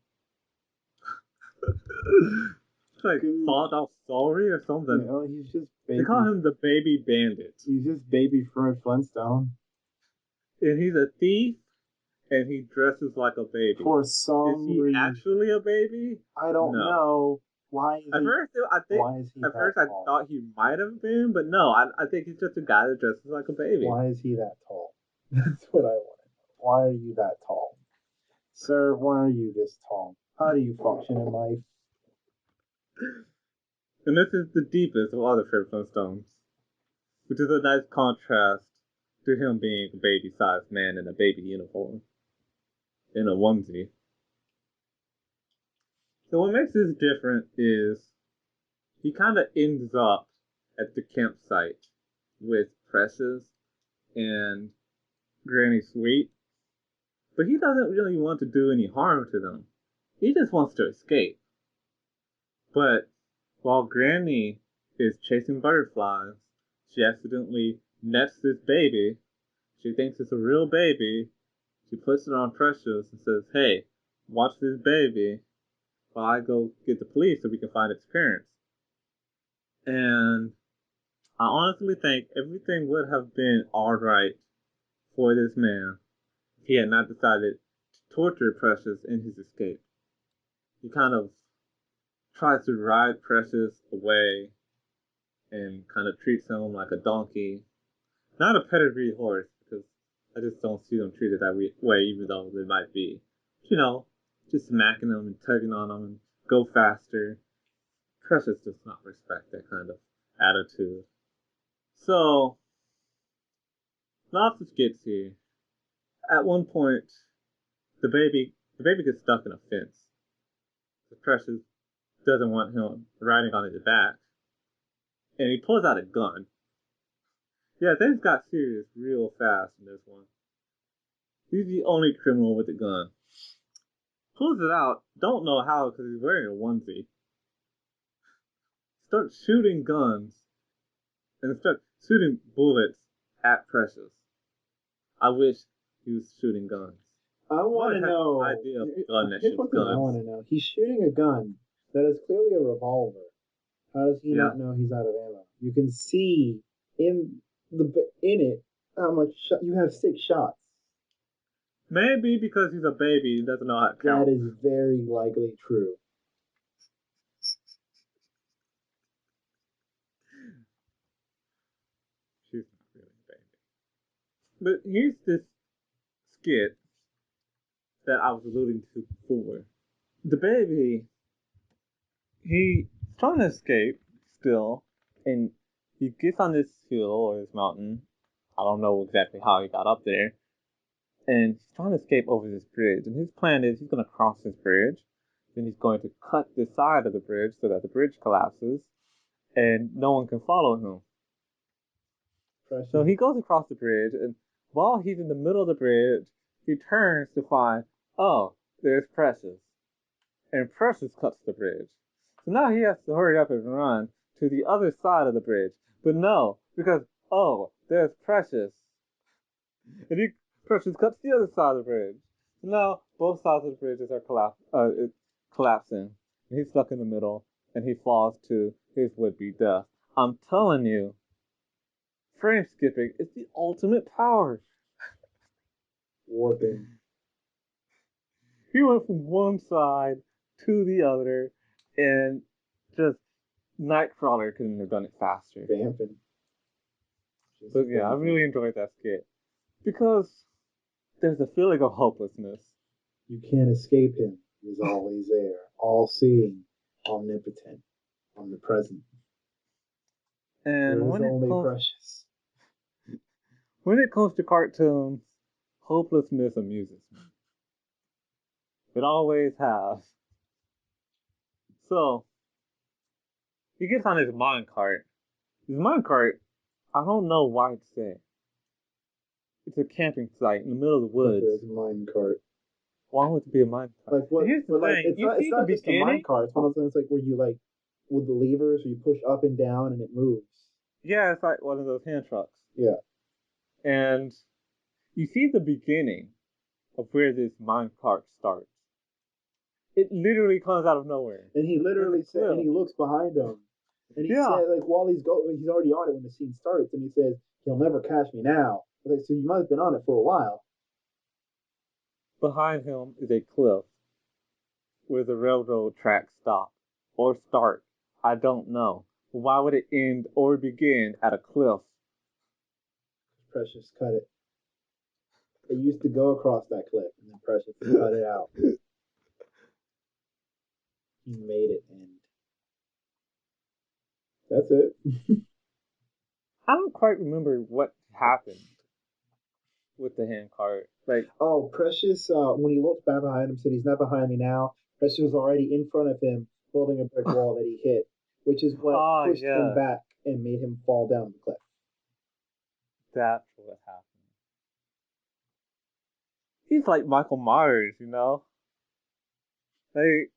it's like Sawed Off Sorry or something. He's just They baby. call him the Baby Bandit. He's just Baby Fred Flintstone. And he's a thief and he dresses like a baby. For Is some he reason, actually a baby? I don't No. know why. At first, I think Why is he at that first I tall? thought he might have been, but no, I think he's just a guy that dresses like a baby. Why is he that tall? That's what I want to know. Why are you that tall, sir? Why are you this tall? How do you function in life? And this is the deepest of all the Fred Flintstones, which is a nice contrast to him being a baby-sized man in a baby uniform, in a onesie. So what makes this different is he kind of ends up at the campsite with Precious and Granny Sweet, but he doesn't really want to do any harm to them. He just wants to escape. But while Granny is chasing butterflies, she accidentally nets this baby. She thinks it's a real baby. She puts it on Precious and says, "Hey, watch this baby while I go get the police so we can find its parents." And I honestly think everything would have been alright for this man if he had not decided to torture Precious in his escape. He kind of tries to ride Precious away and kind of treats him like a donkey. Not a pedigree horse, because I just don't see them treated that way, even though they might be. You know, just smacking them and tugging on them and go faster. Precious does not respect that kind of attitude. So, lots of skits here. At one point, the baby gets stuck in a fence. The Precious doesn't want him riding on his back, and he pulls out a gun. Yeah, things got serious real fast in this one. He's the only criminal with a gun. Pulls it out, don't know how because he's wearing a onesie. Starts shooting guns and starts shooting bullets at Precious. I wish he was shooting guns. I want What to has the know. idea of a gun that Here's shoots one thing I want guns? to know. He's shooting a gun that is clearly a revolver. How does he Yeah, not know he's out of ammo? You can see in in it how much you have 6 shots. maybe because he's a baby, he doesn't know how to That count. is very likely true. She's not really a baby. But here's this skit that I was alluding to before. The baby, he's trying to escape still, and he gets on this hill or this mountain. I don't know exactly how he got up there, and he's trying to escape over this bridge. And his plan is he's going to cross this bridge, then he's going to cut the side of the bridge so that the bridge collapses, and no one can follow him. So Precious. he goes across the bridge, and while he's in the middle of the bridge, he turns to find, oh, there's Precious. And Precious cuts the bridge. So now he has to hurry up and run to the other side of the bridge. But no, because, oh, there's Precious. And Precious cuts the other side of the bridge. So now both sides of the bridges are collapsing. And he's stuck in the middle, and he falls to his would-be death. I'm telling you, frame skipping is the ultimate power. Warping. He went from one side to the other, and just Nightcrawler couldn't have done it faster. Vamping. Just But yeah, I vamping. really enjoyed that skit because there's a feeling of hopelessness. You can't escape him. He's always there, all seeing, omnipotent, omnipresent. There And is only Precious. when it comes to cartoons, hopelessness amuses me. It always has. So he gets on his mine cart. His mine cart, I don't know why it's there. It's a camping site in the middle of the But woods. there's a mine cart. Why would it be a mine cart? Like what? And here's the But like thing: you it's see the not just a mine beginning. cart. It's one of those things like where you like with the levers, or you push up and down and it moves. Yeah, it's like one of those hand trucks. Yeah. And you see the beginning of where this mine cart starts. It literally comes out of nowhere. And he There's a literally said, and cliff. he looks behind him, and he Yeah, said, like while he's already on it when the scene starts, and he says, "He'll never catch me now." I was like, so you must have been on it for a while. behind him is a cliff where the railroad tracks stop or start. I don't know. Why would it end or begin at a cliff? Precious cut it. It used to go across that cliff, and then Precious cut it out. He made it end. That's it. I don't quite remember what happened with the hand cart. Like, Oh, Precious, when he looked back behind him, said, "He's not behind me now." Precious was already in front of him, building a brick wall that he hit, which is what Oh pushed him yeah, back and made him fall down the cliff. that's what happened. He's like Michael Myers, you know? Like,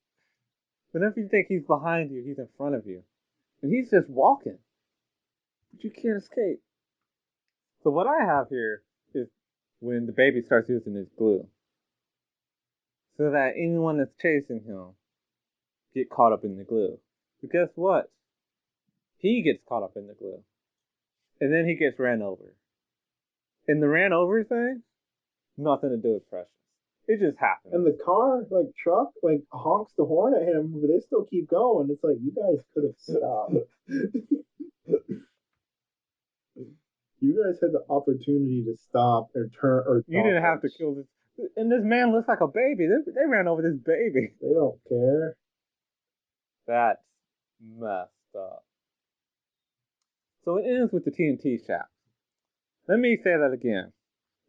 whenever you think he's behind you, he's in front of you. And he's just walking, but you can't escape. So what I have here is when the baby starts using his glue, so that anyone that's chasing him get caught up in the glue. But guess what? He gets caught up in the glue, and then he gets ran over. And the ran over thing, nothing to do with Precious. It just happens. And the car, like truck, like honks the horn at him, but they still keep going. It's like you guys could have stopped. You guys had the opportunity to stop or turn or You didn't have to dodge. kill this. And this man looks like a baby. They ran over this baby. They don't care. That's messed up. So it ends with the TNT shack. Let me say that again.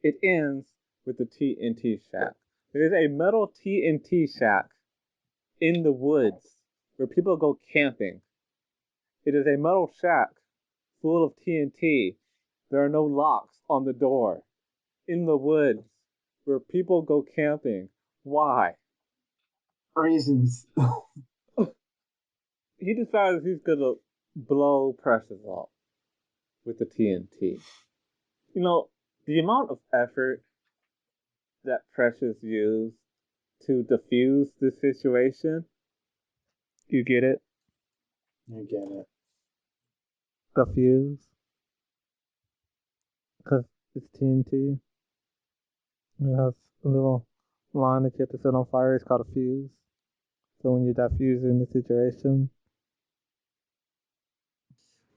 It ends with the TNT shack. There is a metal TNT shack in the woods where people go camping. It is a metal shack full of TNT. There are no locks on the door. In the woods where people go camping. Why? Reasons. He decides he's gonna blow Precious up with the TNT. You know, the amount of effort that Precious used to defuse the situation, you get it? I get it. Defuse? Because it's TNT. It has a little line that you have to set on fire. It's called a fuse. So when you're diffusing the situation.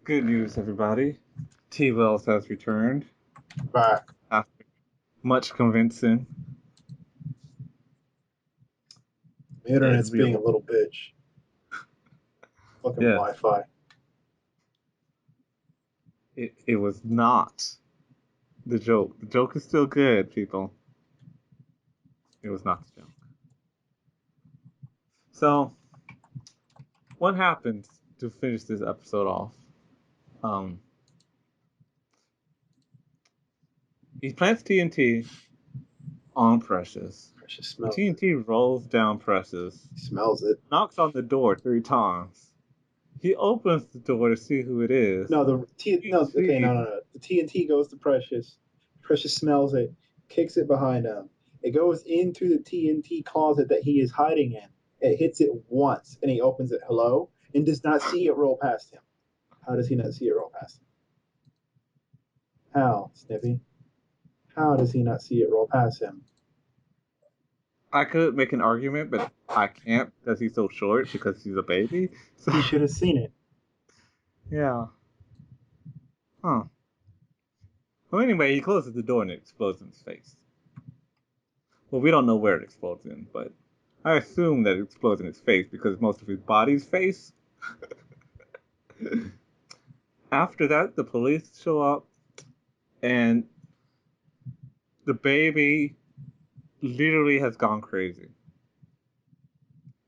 Good news, everybody. T Wells has returned Back. after much convincing. The And internet's we being a little bitch. Fucking yes, Wi-Fi. it was not the joke. The joke is still good, people. It was not the joke. So, what happens to finish this episode off? Um, he plants TNT on Precious. Precious The smells it. TNT rolls down Precious, He smells it. knocks on the door 3 times. He opens the door to see who it is. No, the T. He No, okay, no, sees. no, no. The TNT goes to Precious. Precious smells it, kicks it behind him. It goes into the TNT closet that he is hiding in. It hits it once, and he opens it. Hello, and does not see it roll past him. How does he not see it roll past him? How, Snippy? How does he not see it roll past him? I could make an argument, but I can't because he's so short because he's a baby. So, He should have seen it. yeah. Huh. Well, anyway, he closes the door and it explodes in his face. Well, we don't know where it explodes in, but I assume that it explodes in his face because most of his body's face. After that, the police show up and the baby literally has gone crazy.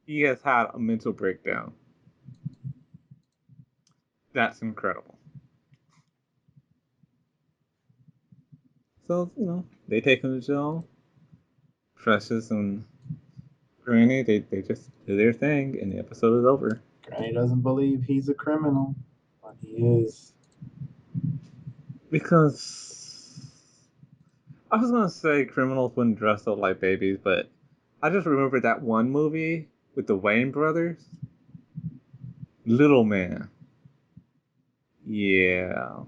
He has had a mental breakdown. That's incredible. So, they take him to jail. Precious and Granny, they just do their thing, and the episode is over. Granny doesn't believe he's a criminal, but he is. Because I was gonna say criminals wouldn't dress up like babies, but I just remembered that one movie with the Wayne brothers, Little Man. Yeah,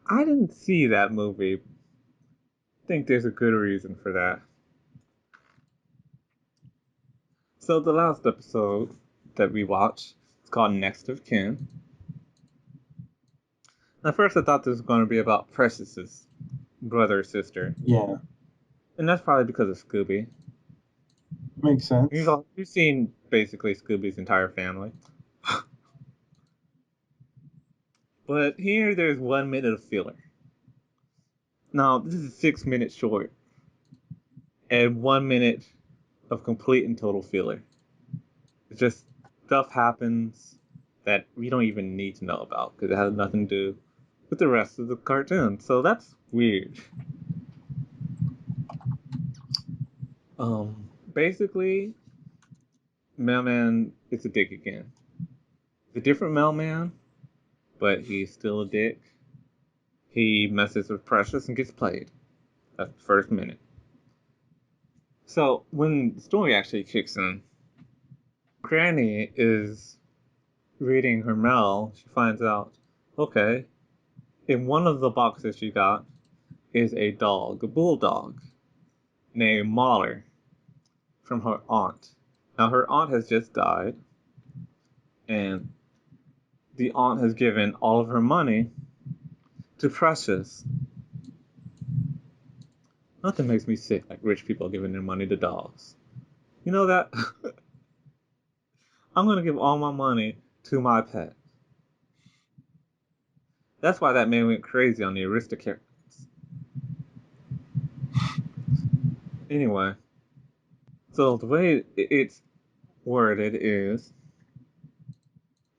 I didn't see that movie. I think there's a good reason for that. So the last episode that we watched is called Next of Kin. At first, I thought this was going to be about Precious's brother or sister, Yeah, and that's probably because of Scooby. makes sense. You've seen basically Scooby's entire family. But here there's 1 minute of filler. Now, this is 6 minutes short, and 1 minute of complete and total filler. It's just stuff happens that we don't even need to know about because it has nothing to do with the rest of the cartoon. So that's weird. Basically, Mailman is a dick again. He's a different Mailman, but he's still a dick. He messes with Precious and gets played. That's the first minute. So when the story actually kicks in, Granny is reading her mail. She finds out, okay, in one of the boxes she got is a dog, a bulldog, named Mahler from her aunt. Now her aunt has just died, and the aunt has given all of her money to Precious. Nothing makes me sick like rich people giving their money to dogs. You know that? I'm gonna give all my money to my pet. That's why that man went crazy on the aristocrats. Anyway, so the way it's worded is,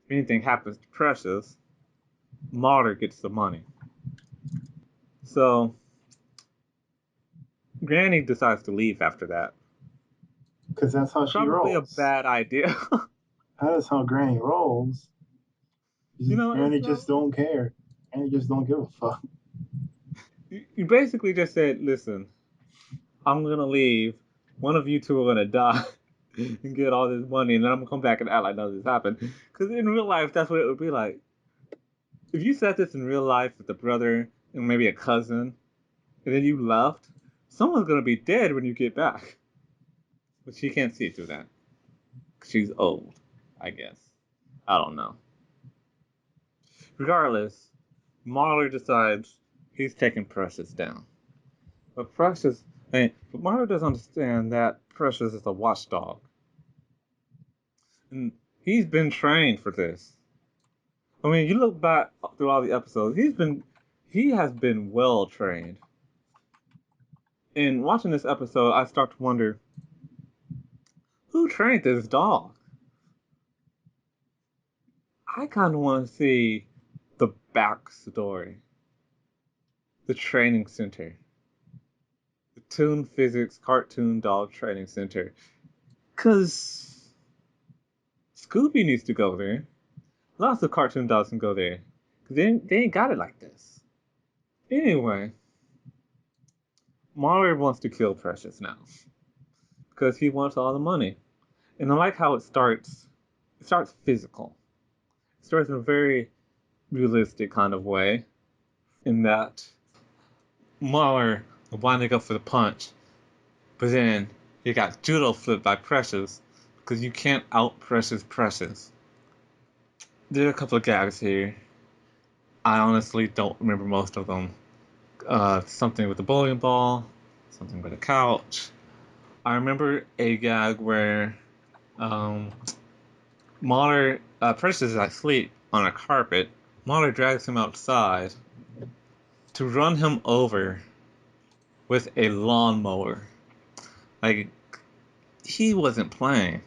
if anything happens to Precious, Martyr gets the money. So Granny decides to leave after that. Because that's how she Probably a rolls. bad idea. That is how Granny rolls. You know, it's Granny not. just don't care. Granny just don't give a fuck. You basically just said, listen, I'm gonna leave. One of you two are gonna die and get all this money, and then I'm gonna come back and act like none of this happened. Because in real life, that's what it would be like. If you said this in real life with a brother and maybe a cousin, and then you left, someone's gonna be dead when you get back. But she can't see through that. She's old, I guess. I don't know. Regardless, Mahler decides he's taking Precious down. But Mahler doesn't understand that Precious is a watchdog. And he's been trained for this. I mean, you look back through all the episodes, he has been well trained. In watching this episode, I start to wonder, who trained this dog? I kind of want to see the backstory, the training center, the Toon Physics Cartoon Dog Training Center. Because Scooby needs to go there. Lots of cartoon dogs can go there. Because they ain't got it like this. Anyway, Mario wants to kill Precious now. Because he wants all the money. And I like how it starts. It starts physical. It starts in a very realistic kind of way. In that Mahler winding up for the punch, but then he got judo flipped by Precious because you can't out Precious. There are a couple of gags here. I honestly don't remember most of them. Something with the bowling ball, something with a couch. I remember a gag where um, Mahler, Precious is asleep on a carpet. Mahler drags him outside to run him over with a lawnmower. Like, he wasn't playing.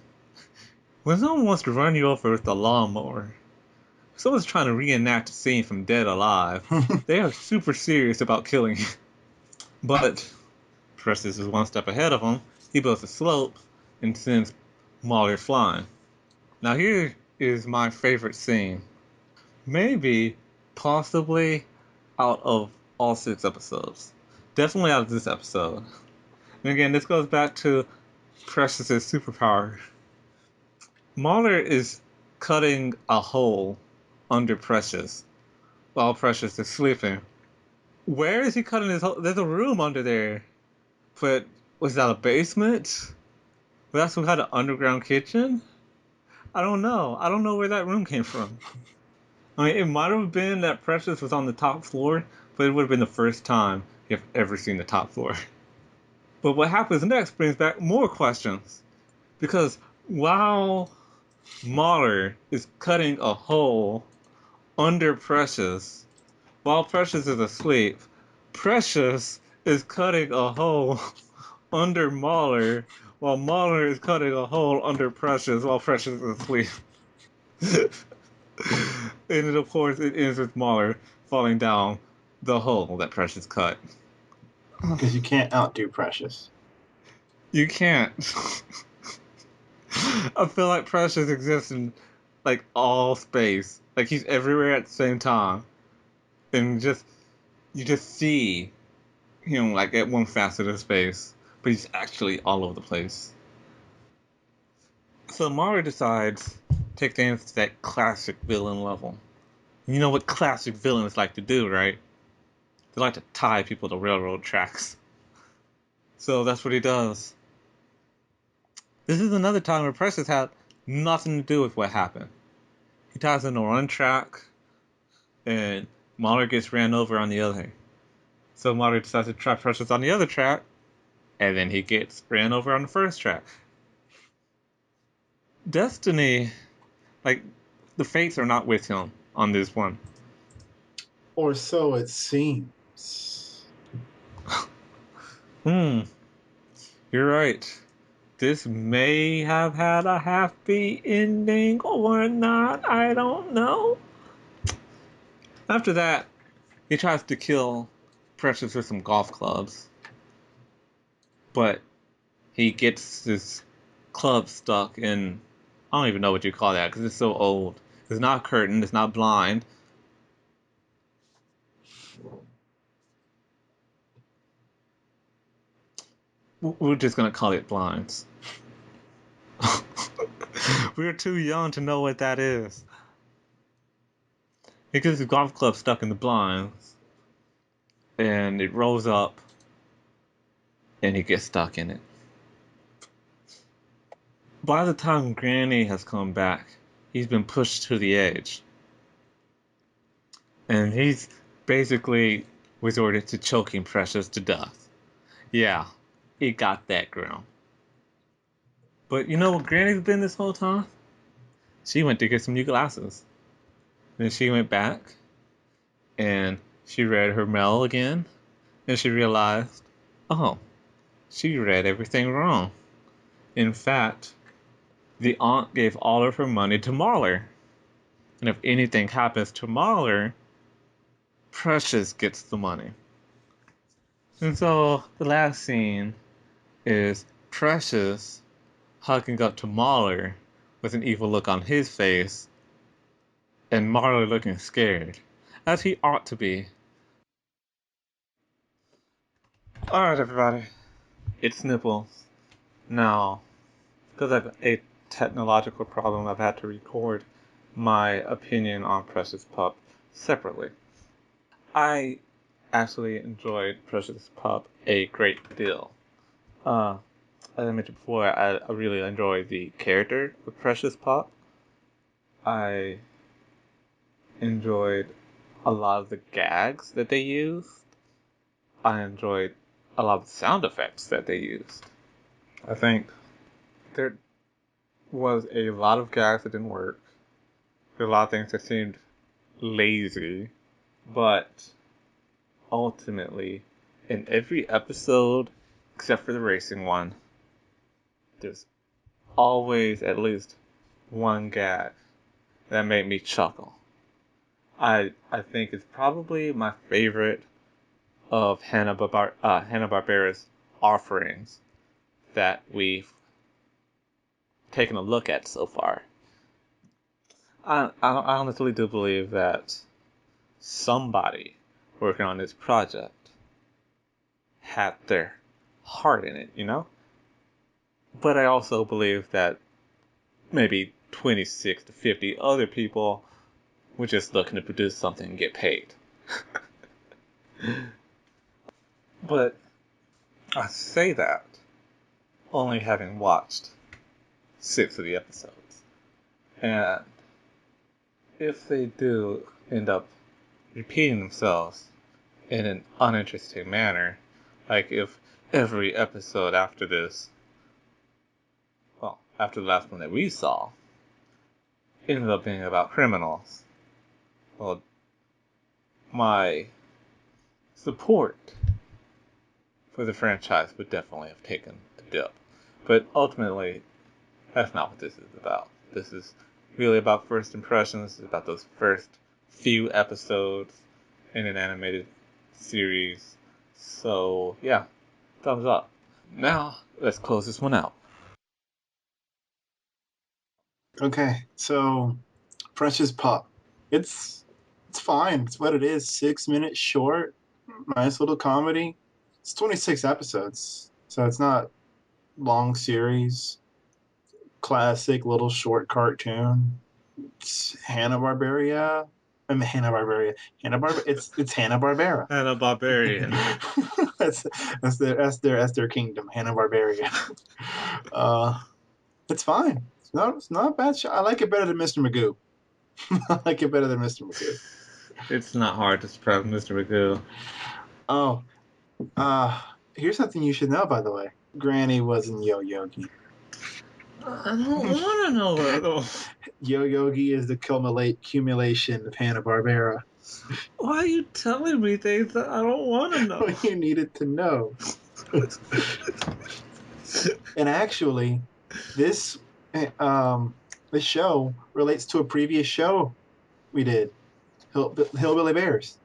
When someone wants to run you over with a lawnmower, if someone's trying to reenact a scene from Dead Alive, they are super serious about killing you. But Precious is one step ahead of him. He builds a slope and sends Mahler flying. Now here is my favorite scene. Maybe, possibly, out of all 6 episodes. Definitely out of this episode. And again, this goes back to Precious's superpower. Mahler is cutting a hole under Precious while Precious is sleeping. Where is he cutting his hole? There's a room under there. But was that a basement? Was that some kind of underground kitchen? I don't know. I don't know where that room came from. I mean, it might have been that Precious was on the top floor, but it would have been the first time you've ever seen the top floor. But what happens next brings back more questions. Because while Mahler is cutting a hole under Precious, while Precious is asleep, Precious is cutting a hole under Mahler while Mahler is cutting a hole under Precious while Precious is asleep. And of course, it ends with Mahler falling down the hole that Precious cut. Because you can't outdo Precious. You can't. I feel like Precious exists in like all space. Like he's everywhere at the same time. And you just see him like at one facet of space. But he's actually all over the place. So Mario decides to take things to that classic villain level. You know what classic villains like to do, right? They like to tie people to railroad tracks. So that's what he does. This is another time where Precious had nothing to do with what happened. He ties in a run track, and Mahler gets ran over on the other. So Mahler decides to try Precious on the other track, and then he gets ran over on the first track. Destiny, like, the fates are not with him on this one. Or so it seems. You're right. This may have had a happy ending or not, I don't know. After that, he tries to kill Precious with some golf clubs, but he gets his club stuck in, I don't even know what you call that because it's so old. It's not curtain, it's not blind. We're just gonna call it blinds. We're too young to know what that is. He gets his golf club stuck in the blinds, and it rolls up, and he gets stuck in it. By the time Granny has come back, he's been pushed to the edge. And he's basically resorted to choking Precious to death. Yeah, he got that girl. But you know what Granny's been this whole time? She went to get some new glasses. Then she went back and she read her mail again. And she realized, oh, she read everything wrong. In fact, the aunt gave all of her money to Mahler. And if anything happens to Mahler, Precious gets the money. And so the last scene is Precious hugging up to Mahler with an evil look on his face, and Mahler looking scared, as he ought to be. Alright, everybody, it's Snipples. Now, because I've a technological problem, I've had to record my opinion on Precious Pup separately. I actually enjoyed Precious Pup a great deal. As I mentioned before, I really enjoy the character of Precious Pup. I enjoyed a lot of the gags that they used. I enjoyed a lot of the sound effects that they used. I think there was a lot of gags that didn't work. There were a lot of things that seemed lazy, but ultimately, in every episode, except for the racing one, there's always at least one gag that made me chuckle. I think it's probably my favorite of Hanna-Barbera's offerings that we've taken a look at so far. I honestly do believe that somebody working on this project had their heart in it, you know? But I also believe that maybe 26 to 50 other people were just looking to produce something and get paid. But I say that only having watched 6 of the episodes. And if they do end up repeating themselves in an uninteresting manner, like if every episode after this, well, after the last one that we saw, ended up being about criminals, well, my support for the franchise would definitely have taken a dip. But ultimately, that's not what this is about. This is really about first impressions. It's about those first few episodes in an animated series. So, yeah, thumbs up. Now, let's close this one out. Okay, so Precious Pup. It's fine. It's what it is. 6 minutes short. Nice little comedy. It's 26 episodes, so it's not long series. Classic little short cartoon. It's Hanna Barbera. I mean Hanna Barbera. Hanna Barbera. It's Hanna Barbera. And a barbarian. that's that's their kingdom. Hanna Barbera. Uh, it's fine. It's not a bad show. I like it better than Mr. Magoo. I like it better than Mr. Magoo. It's not hard to spread Mr. Magoo. Oh, here's something you should know, by the way. Granny wasn't Yo Yogi. I don't want to know that. Yo Yogi is the accumulation of Hanna Barbera. Why are you telling me things that I don't want to know? What you needed to know. And actually, this this show relates to a previous show we did, Hillbilly Bears.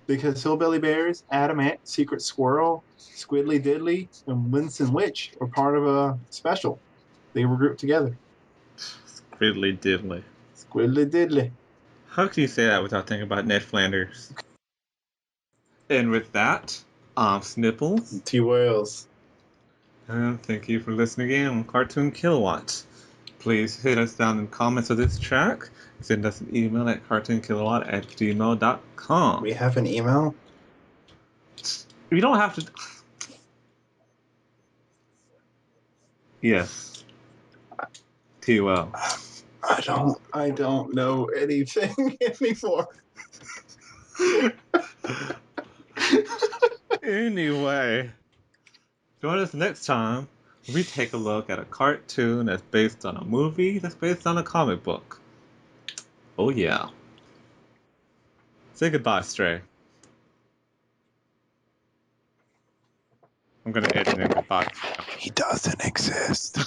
Because Hillbilly Bears, Adam Ant, Secret Squirrel, Squidly Diddly, and Winston Witch were part of a special. They were grouped together. Squiddly diddly. Squidly Diddly. How can you say that without thinking about Ned Flanders? And with that, I'm Snipples. T Wales. And thank you for listening again on Cartoon Kilowatt. Please hit us down in the comments of this track. Send us an email at cartoonkilowatt@gmail.com. We have an email? You don't have to. Yes. T-Well. I don't know anything anymore. Anyway, join us next time when we take a look at a cartoon that's based on a movie that's based on a comic book. Oh yeah. Say goodbye, Stray. I'm gonna edit in goodbye. He doesn't exist.